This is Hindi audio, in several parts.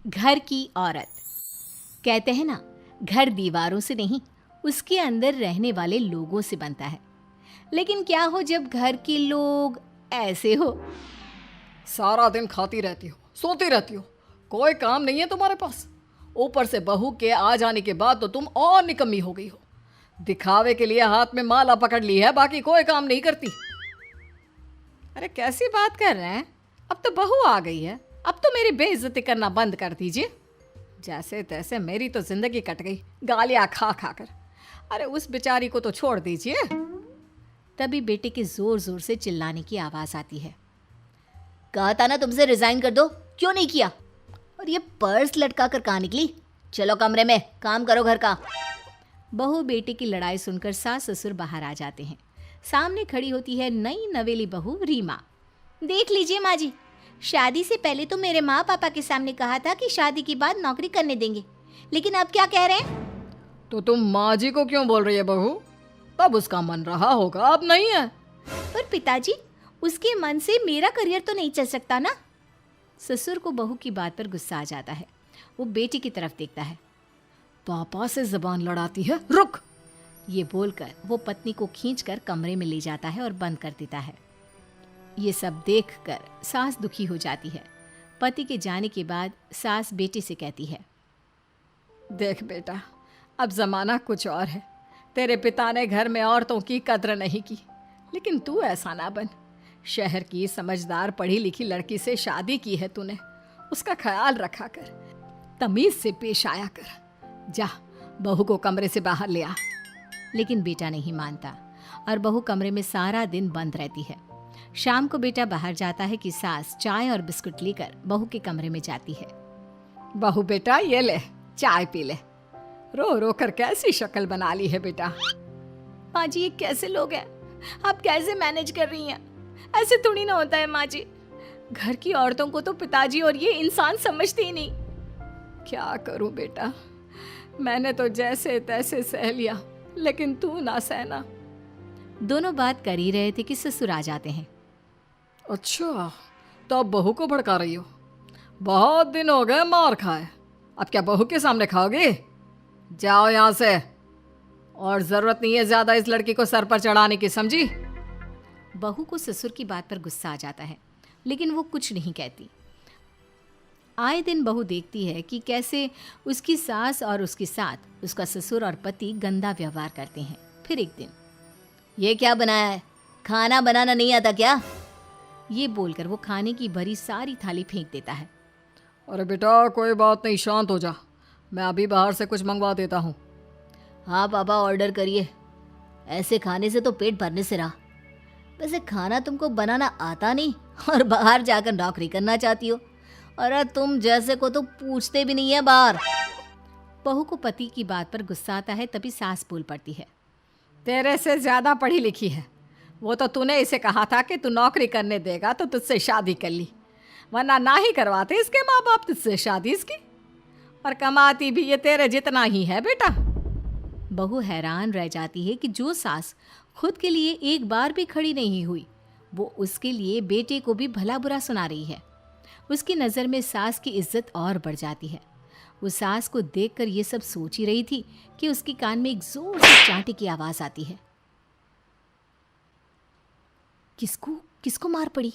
घर की औरत। कहते हैं ना, घर दीवारों से नहीं, उसके अंदर रहने वाले लोगों से बनता है। लेकिन क्या हो जब घर के लोग ऐसे हो? सारा दिन खाती रहती हो, सोती रहती हो, कोई काम नहीं है तुम्हारे पास। ऊपर से बहू के आ जाने के बाद तो तुम और निकम्मी हो गई हो। दिखावे के लिए हाथ में माला पकड़ ली है, बाकी कोई काम नहीं करती। अरे कैसी बात कर रहे हैं? अब तो बहू आ गई है, अब तो मेरी बेइज्जती करना बंद कर दीजिए। जैसे तैसे मेरी तो जिंदगी कट गई, गालियां खा खा कर। अरे उस बेचारी को तो छोड़ दीजिए। तभी बेटे के जोर जोर से चिल्लाने की आवाज आती है। कहा था ना तुमसे रिजाइन कर दो, क्यों नहीं किया? और ये पर्स लटका कर कहाँ निकली? चलो कमरे में, काम करो घर का। बहू बेटे की लड़ाई सुनकर सास ससुर बाहर आ जाते हैं। सामने खड़ी होती है नई नवेली बहू रीमा। देख लीजिए माँ जी, शादी से पहले तो मेरे माँ पापा के सामने कहा था कि शादी के बाद नौकरी करने देंगे, लेकिन अब क्या कह रहे हैं? तो तुम माँ जी को क्यों बोल रही है बहू? तब उसका मन रहा होगा, अब नहीं है। पर पिताजी, उसके मन से मेरा करियर तो नहीं चल सकता ना। ससुर को बहू की बात पर गुस्सा आ जाता है। वो बेटी की तरफ देखता है। पापा से जबान लड़ाती है, रुक। ये बोलकर वो पत्नी को खींचकर कमरे में ले जाता है और बंद कर देता है। ये सब देखकर सास दुखी हो जाती है। पति के जाने के बाद सास बेटी से कहती है, देख बेटा, अब जमाना कुछ और है। तेरे पिता ने घर में औरतों की कद्र नहीं की, लेकिन तू ऐसा ना बन। शहर की समझदार पढ़ी लिखी लड़की से शादी की है तूने, उसका ख्याल रखा कर, तमीज से पेश आया कर। जा, बहू को कमरे से बाहर ले आ। लेकिन बेटा नहीं मानता और बहू कमरे में सारा दिन बंद रहती है। शाम को बेटा बाहर जाता है कि सास चाय और बिस्कुट लेकर बहू के कमरे में जाती है। बहू बेटा ये ले, चाय पी ले। रो रो कर कैसी शक्ल बना ली है बेटा। माँ जी, ये कैसे लोग हैं? आप कैसे मैनेज कर रही हैं? ऐसे थोड़ी ना होता है माँ जी। घर की औरतों को तो पिताजी और ये इंसान समझते ही नहीं। क्या करूं बेटा, मैंने तो जैसे तैसे सह लिया, लेकिन तू ना सहना। दोनों बात कर ही रहे थे कि ससुर आ जाते हैं। अच्छा, तो अब बहू को भड़का रही हो? बहुत दिन हो गए मार खाए, अब क्या बहू के सामने खाओगे? जाओ यहाँ से, और जरूरत नहीं है ज्यादा इस लड़की को सर पर चढ़ाने की, समझी? बहू को ससुर की बात पर गुस्सा आ जाता है, लेकिन वो कुछ नहीं कहती। आए दिन बहू देखती है कि कैसे उसकी सास और उसके साथ उसका ससुर और पति गंदा व्यवहार करते हैं। फिर एक दिन, ये क्या बनाया है? खाना बनाना नहीं आता क्या? ये बोलकर वो खाने की भरी सारी थाली फेंक देता है। अरे बेटा कोई बात नहीं, शांत हो जा, मैं अभी बाहर से कुछ मंगवा देता हूँ। हाँ पापा, ऑर्डर करिए। ऐसे खाने से तो पेट भरने से रहा। वैसे खाना तुमको बनाना आता नहीं और बाहर जाकर नौकरी करना चाहती हो। अरे तुम जैसे को तो पूछते भी नहीं है बाहर। बहू को पति की बात पर गुस्सा आता है, तभी सास बोल पड़ती है। तेरे से ज्यादा पढ़ी लिखी है, वो तो तूने इसे कहा था कि तू नौकरी करने देगा तो तुझसे शादी कर ली, वरना ना ही करवाते इसके माँ बाप तुझसे शादी इसकी। और कमाती भी ये तेरे जितना ही है बेटा। बहू हैरान रह जाती है कि जो सास खुद के लिए एक बार भी खड़ी नहीं हुई, वो उसके लिए बेटे को भी भला बुरा सुना रही है। उसकी नज़र में सास की इज्जत और बढ़ जाती है। वो सास को देखकर ये सब सोच ही रही थी कि उसके कान में एक जोर से चांटे की आवाज़ आती है। किसको किसको मार पड़ी?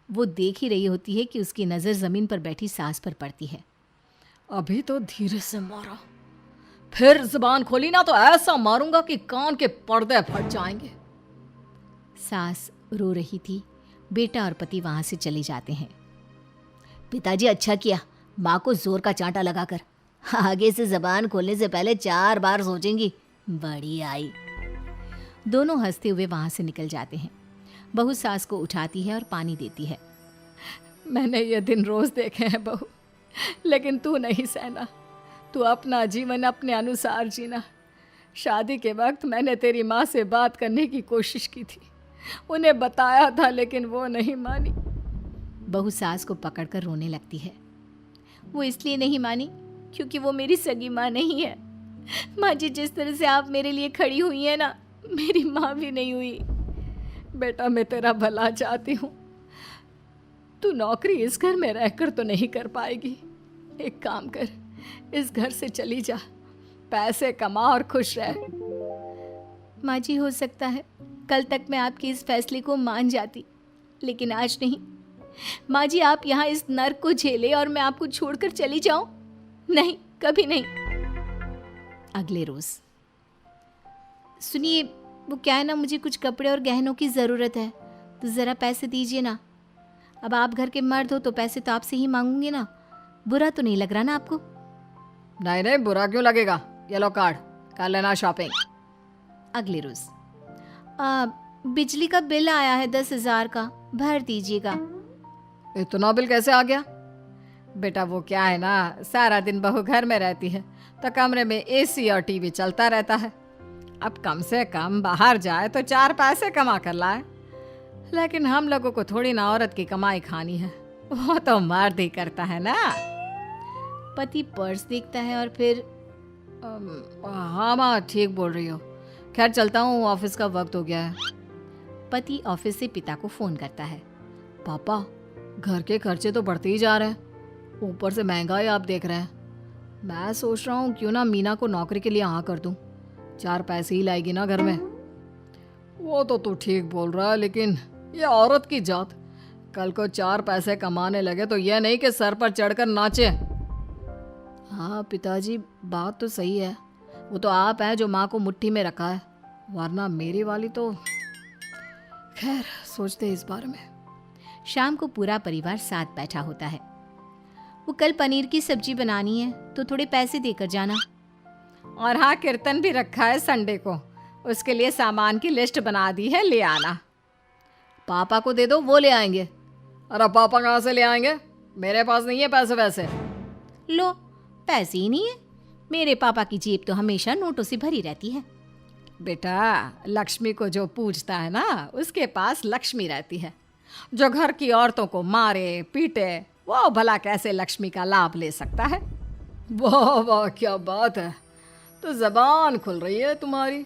वो देख ही रही होती है कि उसकी नज़र ज़मीन पर बैठी सास पर पड़ती है। अभी तो धीरे से मारा, फिर जुबान खोली ना तो ऐसा मारूंगा कि कान के पर्दे फट जाएंगे। सास रो रही थी। बेटा और पति वहां से चले जाते हैं। पिताजी अच्छा किया माँ को जोर का चांटा लगाकर, आगे से जबान खोलने से पहले 4 बार सोचेंगी। बड़ी आई। दोनों हंसते हुए वहां से निकल जाते हैं। बहू सास को उठाती है और पानी देती है। मैंने ये दिन रोज देखे हैं बहू, लेकिन तू नहीं सहना। तू अपना जीवन अपने अनुसार जीना। शादी के वक्त मैंने तेरी माँ से बात करने की कोशिश की थी, उन्हें बताया था, लेकिन वो नहीं मानी। बहू सास को पकड़कर रोने लगती है। वो इसलिए नहीं मानी क्योंकि वो मेरी सगी माँ नहीं है। माँ जी, जिस तरह से आप मेरे लिए खड़ी हुई है ना, मेरी माँ भी नहीं हुई। बेटा मैं तेरा भला चाहती हूँ। तू नौकरी इस घर में रहकर तो नहीं कर पाएगी, एक काम कर, इस घर से चली जा, पैसे कमा और खुश रह। माँ जी, हो सकता है कल तक मैं आपके इस फैसले को मान जाती, लेकिन आज नहीं। माँ जी, आप यहाँ इस नर्क को झेले और मैं आपको छोड़कर चली जाऊं? नहीं, कभी नहीं। अगले रोज, सुनिए, वो क्या है ना, मुझे कुछ कपड़े और गहनों की ज़रूरत है, तो ज़रा पैसे दीजिए ना। अब आप घर के मर्द हो तो पैसे तो आपसे ही मांगूंगे ना। बुरा तो नहीं लग रहा ना आपको? नहीं नहीं, बुरा क्यों लगेगा, ये लो कार्ड, कर लेना शॉपिंग। अगले रोज, बिजली का बिल आया है 10,000 का, भर दीजिएगा। इतना बिल कैसे आ गया? बेटा वो क्या है ना, सारा दिन बहू घर में रहती है तो कमरे में एसी और टीवी चलता रहता है। अब कम से कम बाहर जाए तो 4 पैसे कमा कर लाए, लेकिन हम लोगों को थोड़ी ना औरत की कमाई खानी है, वो तो मर्द ही करता है ना। पति पर्स देखता है और फिर हाँ माँ, ठीक बोल रही हो, खैर चलता हूँ, ऑफिस का वक्त हो गया है। पति ऑफिस से पिता को फोन करता है। पापा, घर के खर्चे तो बढ़ते ही जा रहे हैं, ऊपर से महंगाई आप देख रहे हैं। मैं सोच रहा हूँ क्यों ना मीना को नौकरी के लिए हाँ कर दूँ, 4 पैसे ही लाएगी ना घर में। वो तो तू ठीक बोल रहा है, लेकिन ये औरत की जात, कल को 4 पैसे कमाने लगे तो यह नहीं कि सर पर चढ़कर नाचे। हाँ पिताजी, बात तो सही है, वो तो आप हैं जो माँ को मुट्ठी में रखा है, वरना मेरी वाली तो। खैर, सोचते इस बारे में। शाम को पूरा परिवार साथ बैठा होता है। वो कल पनीर की सब्जी बनानी है तो थोड़े पैसे देकर जाना। और हाँ, कीर्तन भी रखा है संडे को, उसके लिए सामान की लिस्ट बना दी है, ले आना। पापा को दे दो, वो ले आएंगे। अरे पापा कहाँ से ले आएंगे, मेरे पास नहीं है पैसे वैसे। लो, पैसे ही नहीं है? मेरे पापा की जेब तो हमेशा नोटों से भरी रहती है। बेटा, लक्ष्मी को जो पूजता है ना, उसके पास लक्ष्मी रहती है। जो घर की औरतों को मारे पीटे, वो भला कैसे लक्ष्मी का लाभ ले सकता है? वाह वाह, क्या बात है, तो जबान खुल रही है तुम्हारी।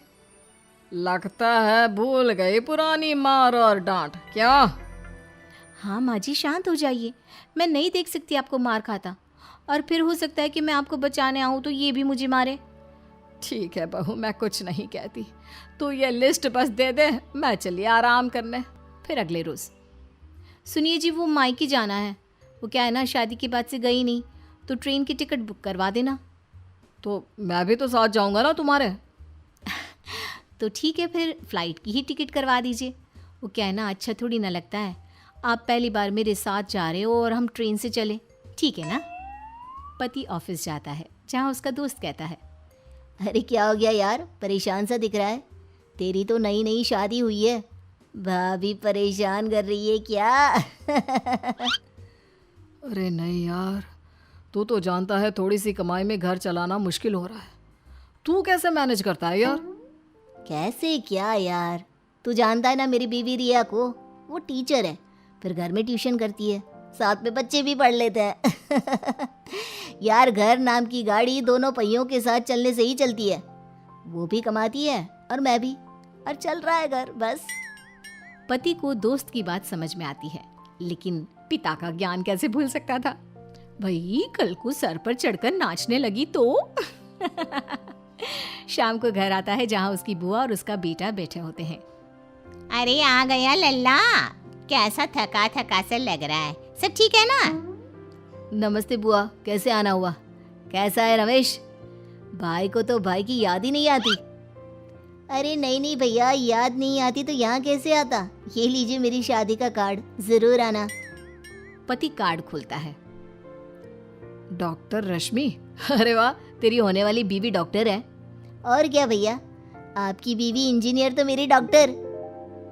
लगता है भूल गई पुरानी मार और डांट, क्या? हाँ माँ जी, शांत हो जाइए, मैं नहीं देख सकती आपको मार खाता, और फिर हो सकता है कि मैं आपको बचाने आऊँ तो ये भी मुझे मारे। ठीक है बहू, मैं कुछ नहीं कहती, तू ये लिस्ट बस दे दे, मैं चलिए आराम करने। फिर अगले रोज, सुनिए जी, वो मायके जाना है, वो क्या है ना, शादी के बाद से गई नहीं, तो ट्रेन की टिकट बुक करवा देना। तो मैं भी तो साथ जाऊंगा ना तुम्हारे। तो ठीक है, फिर फ्लाइट की ही टिकट करवा दीजिए। वो क्या है ना, अच्छा थोड़ी ना लगता है, आप पहली बार मेरे साथ जा रहे हो और हम ट्रेन से चले, ठीक है ना? पति ऑफिस जाता है, जहाँ उसका दोस्त कहता है, अरे क्या हो गया यार, परेशान सा दिख रहा है, तेरी तो नई नई शादी हुई है, भाभी परेशान कर रही है क्या? अरे नहीं यार, तू तो जानता है थोड़ी सी कमाई में घर चलाना मुश्किल हो रहा है, तू कैसे मैनेज करता है यार? कैसे क्या यार, तू जानता है ना मेरी बीवी रिया को, वो टीचर है, फिर घर में ट्यूशन करती है, साथ में बच्चे भी पढ़ लेते हैं। यार, घर नाम की गाड़ी दोनों पहियों के साथ चलने से ही चलती है, वो भी कमाती है और मैं भी, और चल रहा है घर बस। पति को दोस्त की बात समझ में आती है, लेकिन पिता का ज्ञान कैसे भूल सकता था? भाई, कल को सर पर चढ़कर नाचने लगी तो। शाम को घर आता है, जहाँ उसकी बुआ और उसका बेटा बैठे होते हैं। अरे आ गया लल्ला, कैसा थका थका सा लग रहा है, सब ठीक है ना? नमस्ते बुआ, कैसे आना हुआ? कैसा है रमेश? भाई को तो भाई की याद ही नहीं आती। अरे नहीं नहीं भैया, याद नहीं आती तो यहाँ कैसे आता, ये लीजिए मेरी शादी का कार्ड, जरूर आना। पति कार्ड खोलता है। डॉक्टर रश्मि, अरे वाह, तेरी होने वाली बीवी डॉक्टर है। और क्या भैया, आपकी बीवी इंजीनियर तो मेरी डॉक्टर।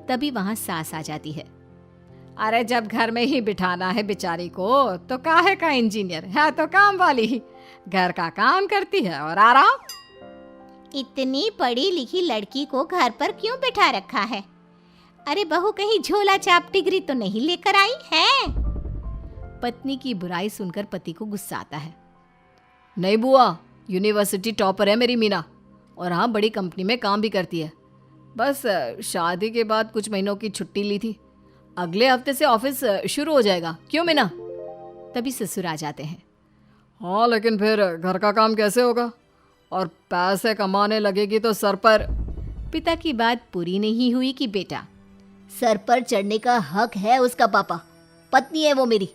तभी वहाँ सास आ जाती है। अरे जब घर में ही बिठाना है बेचारी को, तो काहे का इंजीनियर है, तो काम वाली ही, घर का काम करती है और आराम। इतनी पढ़ी लिखी लड़की को घर पर क्यों बिठा रखा है? अरे बहू कहीं झोला छाप डिग्री तो नहीं लेकर आई है? पत्नी की बुराई सुनकर पति को गुस्सा आता है। नहीं बुआ, यूनिवर्सिटी टॉपर है मेरी मीना, और हाँ, बड़ी कंपनी में काम भी करती है। बस शादी के बाद कुछ महीनों की छुट्टी ली थी, अगले हफ्ते से ऑफिस शुरू हो जाएगा। क्यों मीना? तभी ससुर आ जाते हैं। हाँ, लेकिन फिर घर का काम कैसे होगा? और पैसे कमाने लगेगी तो सर पर। पिता की बात पूरी नहीं हुई कि बेटा, सर पर चढ़ने का हक है उसका पापा। पत्नी है वो मेरी,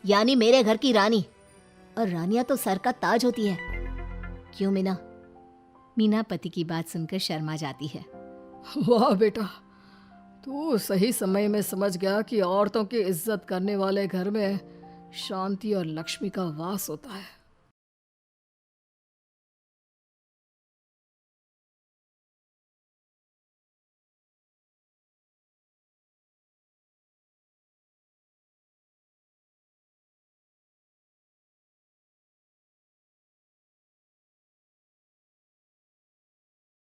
यानी मेरे घर की रानी। और रानियां तो सर का ताज होती है। क्यों मीना? मीना पति की बात सुनकर शर्मा जाती है। वाह बेटा, तू सही समय में समझ गया कि औरतों की इज्जत करने वाले घर में शांति और लक्ष्मी का वास होता है।